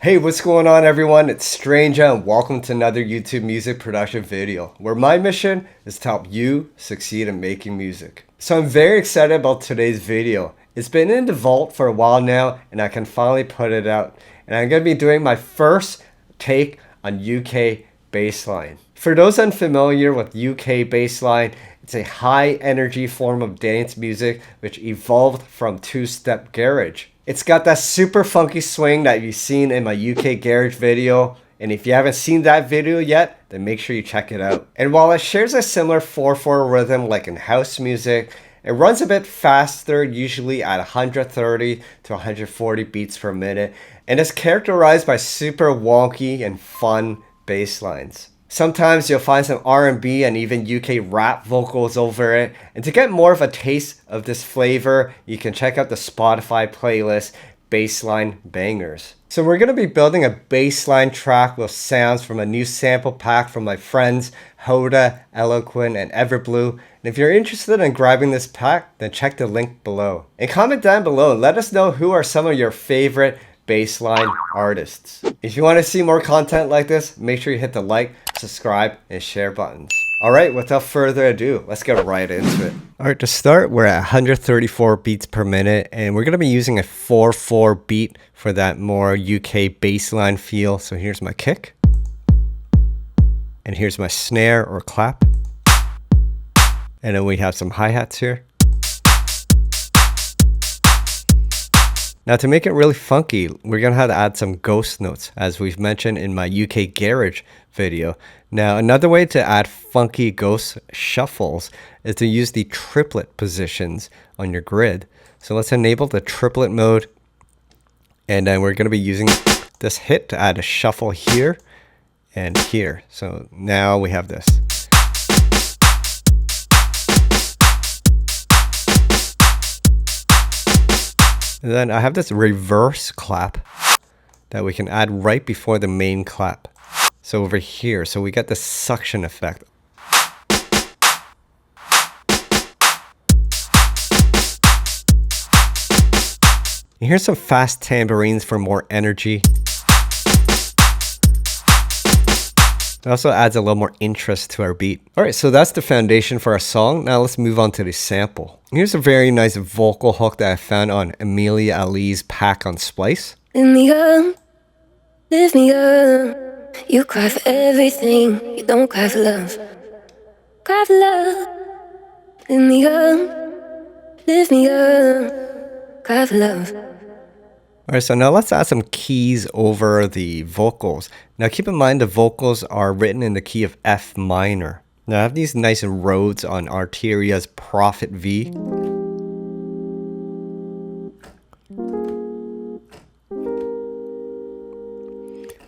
Hey, what's going on everyone? It's Stranger and welcome to another YouTube music production video where my mission is to help you succeed in making music. So I'm very excited about today's video. It's been in the vault for a while now and I can finally put it out. And I'm going to be doing my first take on UK Bassline. For those unfamiliar with UK Bassline, it's a high energy form of dance music which evolved from two-step garage. It's got that super funky swing that you've seen in my UK Garage video. And if you haven't seen that video yet, then make sure you check it out. And while it shares a similar 4/4 rhythm like in house music, it runs a bit faster, usually at 130 to 140 beats per minute. And is characterized by super wonky and fun bass lines. Sometimes you'll find some R&B and even UK rap vocals over it. And to get more of a taste of this flavor, you can check out the Spotify playlist, Bassline Bangers. So we're going to be building a bassline track with sounds from a new sample pack from my friends Hoda, Eloquin, and Everblue. And if you're interested in grabbing this pack, then check the link below. And comment down below and let us know who are some of your favorite bassline artists. If you want to see more content like this, make sure you hit the like, subscribe, and share buttons. Alright, without further ado, let's get right into it. Alright, to start, we're at 134 beats per minute, and we're going to be using a 4/4 beat for that more UK bassline feel. So here's my kick, and here's my snare or clap, and then we have some hi-hats here. Now to make it really funky, we're going to have to add some ghost notes, as we've mentioned in my UK Garage video. Now another way to add funky ghost shuffles is to use the triplet positions on your grid. So let's enable the triplet mode, and then we're going to be using this hit to add a shuffle here and here. So now we have this. And then I have this reverse clap that we can add right before the main clap. So over here, so we get the suction effect. And here's some fast tambourines for more energy. It also adds a little more interest to our beat. Alright, so that's the foundation for our song. Now let's move on to the sample. Here's a very nice vocal hook that I found on Amelia Ali's pack on Splice. Lift me up. You cry for everything, you don't cry for love. Cry for love. Lift me up. Cry for love. Alright, so now let's add some keys over the vocals. Now keep in mind the vocals are written in the key of F minor. Now I have these nice roads on Arteria's Prophet V.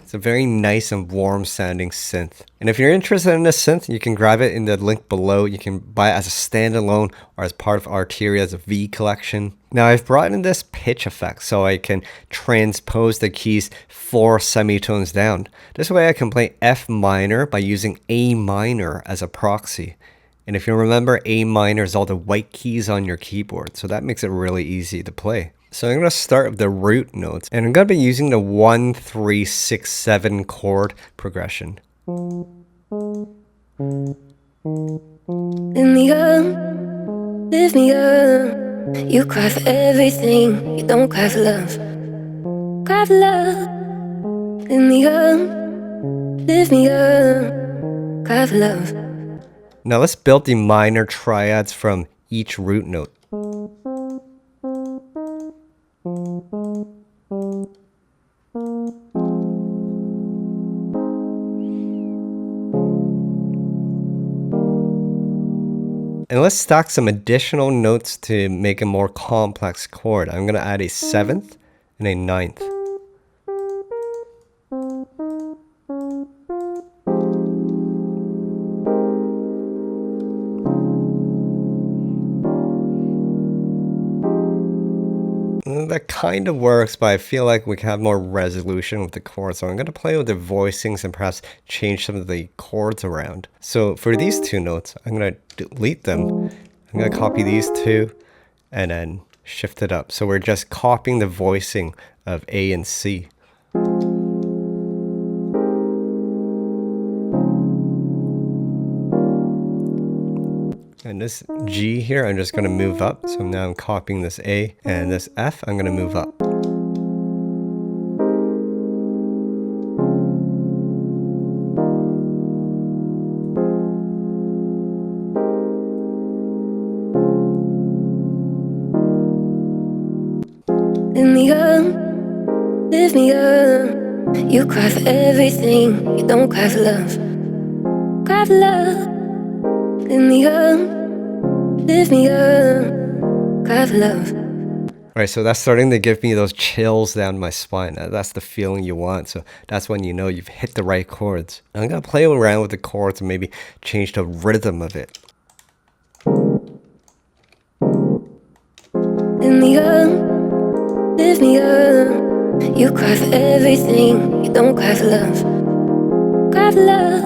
It's a very nice and warm sounding synth. And if you're interested in this synth, you can grab it in the link below. You can buy it as a standalone or as part of Arteria's V collection. Now I've brought in this pitch effect so I can transpose the keys 4 semitones down. This way I can play F minor by using A minor as a proxy. And if you remember, A minor is all the white keys on your keyboard, so that makes it really easy to play. So I'm going to start with the root notes, and I'm going to be using the 1, 3, 6, 7 chord progression. Lift me up. You cry for everything, you don't cry for love. Cry for love. Lift me up. Cry for love. Now let's build the minor triads from each root note. And let's stack some additional notes to make a more complex chord. I'm going to add a 7th and a 9th. That kind of works, but I feel like we can have more resolution with the chords. So I'm going to play with the voicings and perhaps change some of the chords around. So for these two notes, I'm going to delete them. I'm going to copy these two and then shift it up. So we're just copying the voicing of A and C. And And this G here, I'm just gonna move up. So now I'm copying this A, and this F, I'm gonna move up. Lift me up. You cry for everything, you don't cry for love. Cry for love. Lift me up, cry for love. All right, so that's starting to give me those chills down my spine. That's the feeling you want. So that's when you know you've hit the right chords. I'm gonna play around with the chords and maybe change the rhythm of it. Lift me up. You cry for everything, you don't cry for love. Cry for love.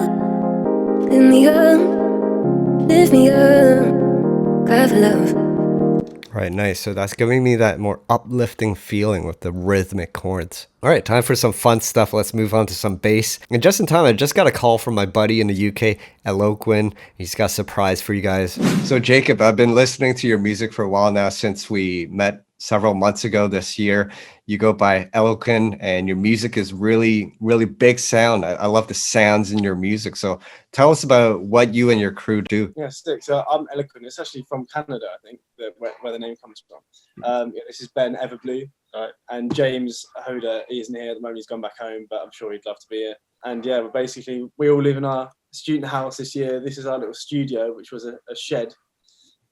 Lift me up, cry for love. All right, nice. So that's giving me that more uplifting feeling with the rhythmic chords. All right, time for some fun stuff. Let's move on to some bass. And just in time, I just got a call from my buddy in the UK, Eloquin. He's got a surprise for you guys. So Jacob, I've been listening to your music for a while now, since we met several months ago this year. You go by Eloquin, and your music is really, really big sound. I love the sounds in your music. So tell us about what you and your crew do. Yeah, sick. So I'm Eloquin. It's actually from Canada, I think, where the name comes from. Yeah, this is Ben Everblue, and James Hoda. He isn't here at the moment. He's gone back home, but I'm sure he'd love to be here. And yeah, we all live in our student house this year. This is our little studio, which was a shed.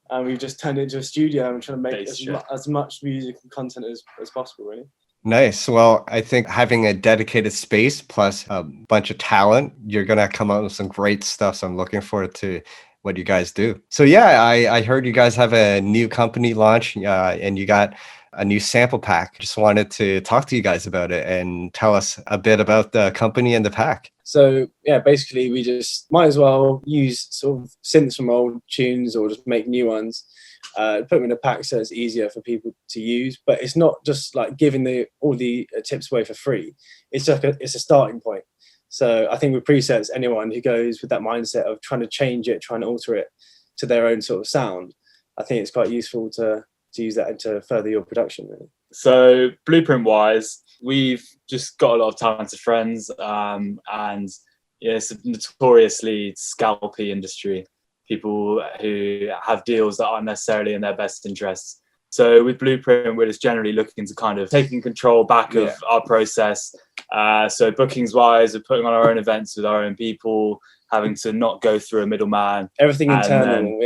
And we've just turned it into a studio and trying to make as much music and content as possible, really. Nice. Well, I think having a dedicated space plus a bunch of talent, you're going to come out with some great stuff. So I'm looking forward to what you guys do. So yeah, I heard you guys have a new company launch, and you got a new sample pack. Just wanted to talk to you guys about it and tell us a bit about the company and the pack. So yeah, basically we just might as well use sort of synths from old tunes or just make new ones, put them in a pack so it's easier for people to use. But it's not just like giving all the tips away for free. It's a starting point. So I think with presets, anyone who goes with that mindset of trying to change it, trying to alter it to their own sort of sound, I think it's quite useful to use that to further your production, really. So blueprint wise, we've just got a lot of talented friends, and yeah, it's a notoriously scalpy industry. People who have deals that aren't necessarily in their best interests. So with Blueprint, we're just generally looking to kind of taking control back of our process. So bookings wise, we're putting on our own events with our own people, having to not go through a middleman. Everything internal,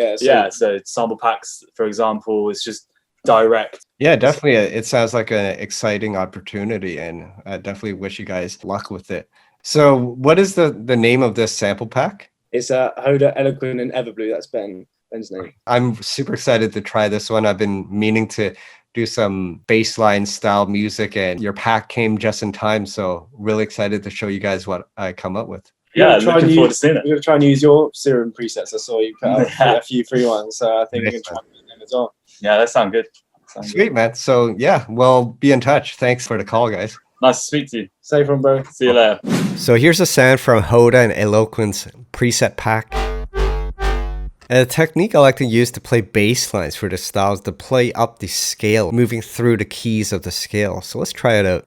So sample packs, for example, is just direct. Yeah, definitely. It sounds like an exciting opportunity, and I definitely wish you guys luck with it. So what is the name of this sample pack? It's Hoda, Eloquin, and Everblue. That's Ben's name. I'm super excited to try this one. I've been meaning to do some bassline style music, and your pack came just in time. So really excited to show you guys what I come up with. Yeah, looking forward to seeing it. We're going to try and use your Serum presets. I saw you put out a few free ones. So I think we're going to try and use them as well. Yeah, that sounds good. Sweet, man. So yeah, we'll be in touch. Thanks for the call, guys. Nice to speak to you. Safe from bro. See you later. So here's a sound from Hoda and Eloquin's preset pack. And a technique I like to use to play bass lines for the styles to play up the scale, moving through the keys of the scale. So let's try it out.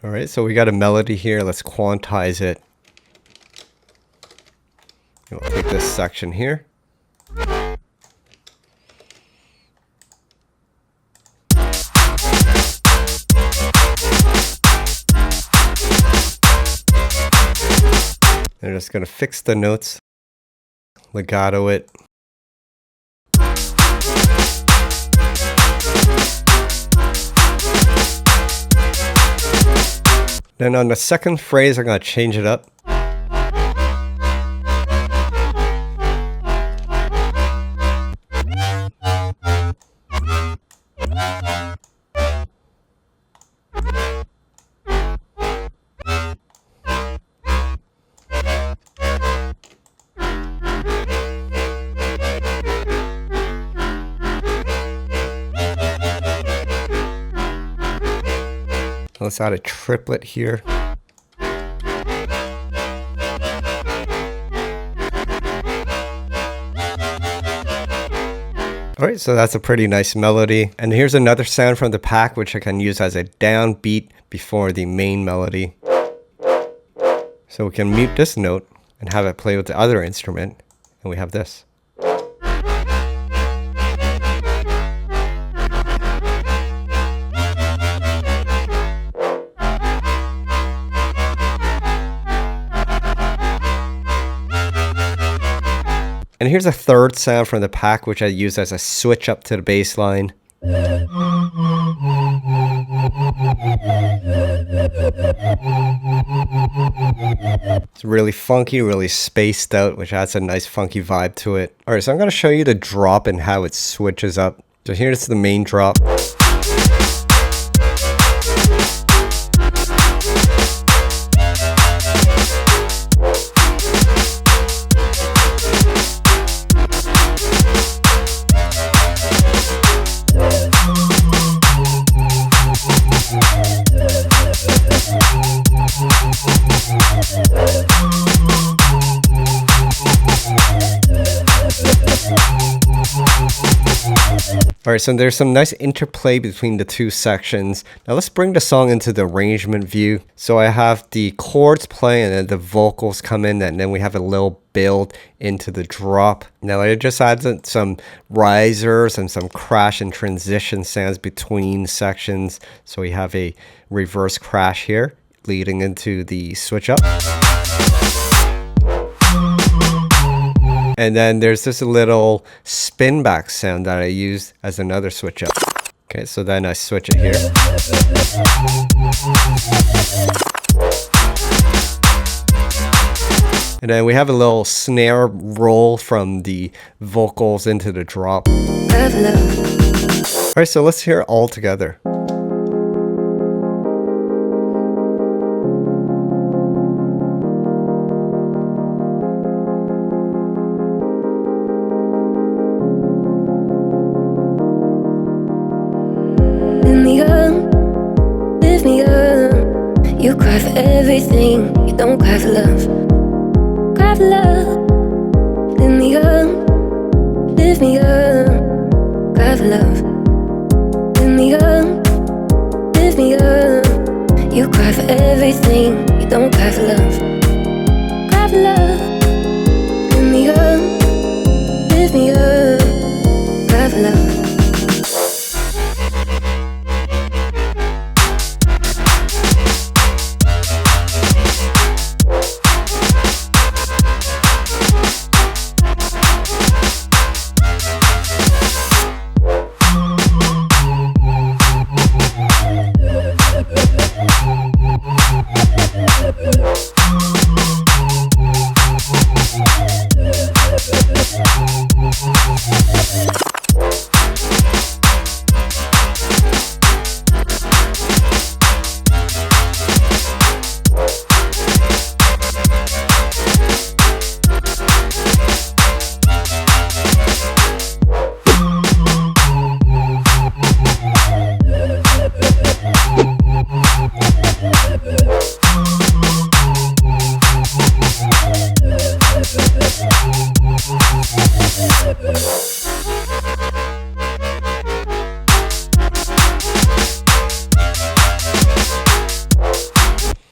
All right, so we got a melody here. Let's quantize it. We'll take this section here. They're just going to fix the notes, legato it. Then on the second phrase, I'm going to change it up. Let's add a triplet here. Alright, so that's a pretty nice melody. And here's another sound from the pack which I can use as a downbeat before the main melody. So we can mute this note and have it play with the other instrument. And we have this. And here's a third sound from the pack which I use as a switch up to the bass line. It's really funky, really spaced out, which adds a nice funky vibe to it. Alright, so I'm going to show you the drop and how it switches up. So here's the main drop. Alright, so there's some nice interplay between the two sections. Now let's bring the song into the arrangement view. So I have the chords play and then the vocals come in, and then we have a little build into the drop. Now I just added some risers and some crash and transition sounds between sections. So we have a reverse crash here leading into the switch up. And then there's this little spin back sound that I used as another switch up. Okay, so then I switch it here. And then we have a little snare roll from the vocals into the drop. Alright, so let's hear it all together. Lift me up. You cry for everything, you don't cry for love. Cry for love. Lift me up. Lift me up. Cry for love. Lift me up. Lift me up. You cry for everything, you don't cry for love. Cry for love. Lift me up. Lift me up. Cry for love.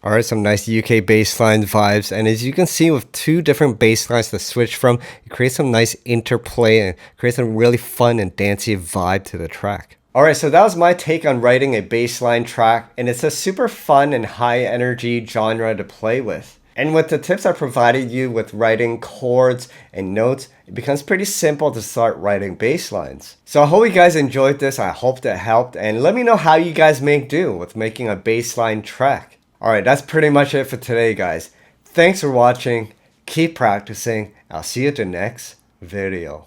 Alright, some nice UK bassline vibes, and as you can see with two different bass lines to switch from, it creates some nice interplay and creates a really fun and dancey vibe to the track. Alright, so that was my take on writing a bassline track, and it's a super fun and high energy genre to play with. And with the tips I provided you with writing chords and notes, it becomes pretty simple to start writing bass lines. So I hope you guys enjoyed this, I hope that helped, and let me know how you guys make do with making a bassline track. Alright, that's pretty much it for today, guys. Thanks for watching, keep practicing, I'll see you at the next video.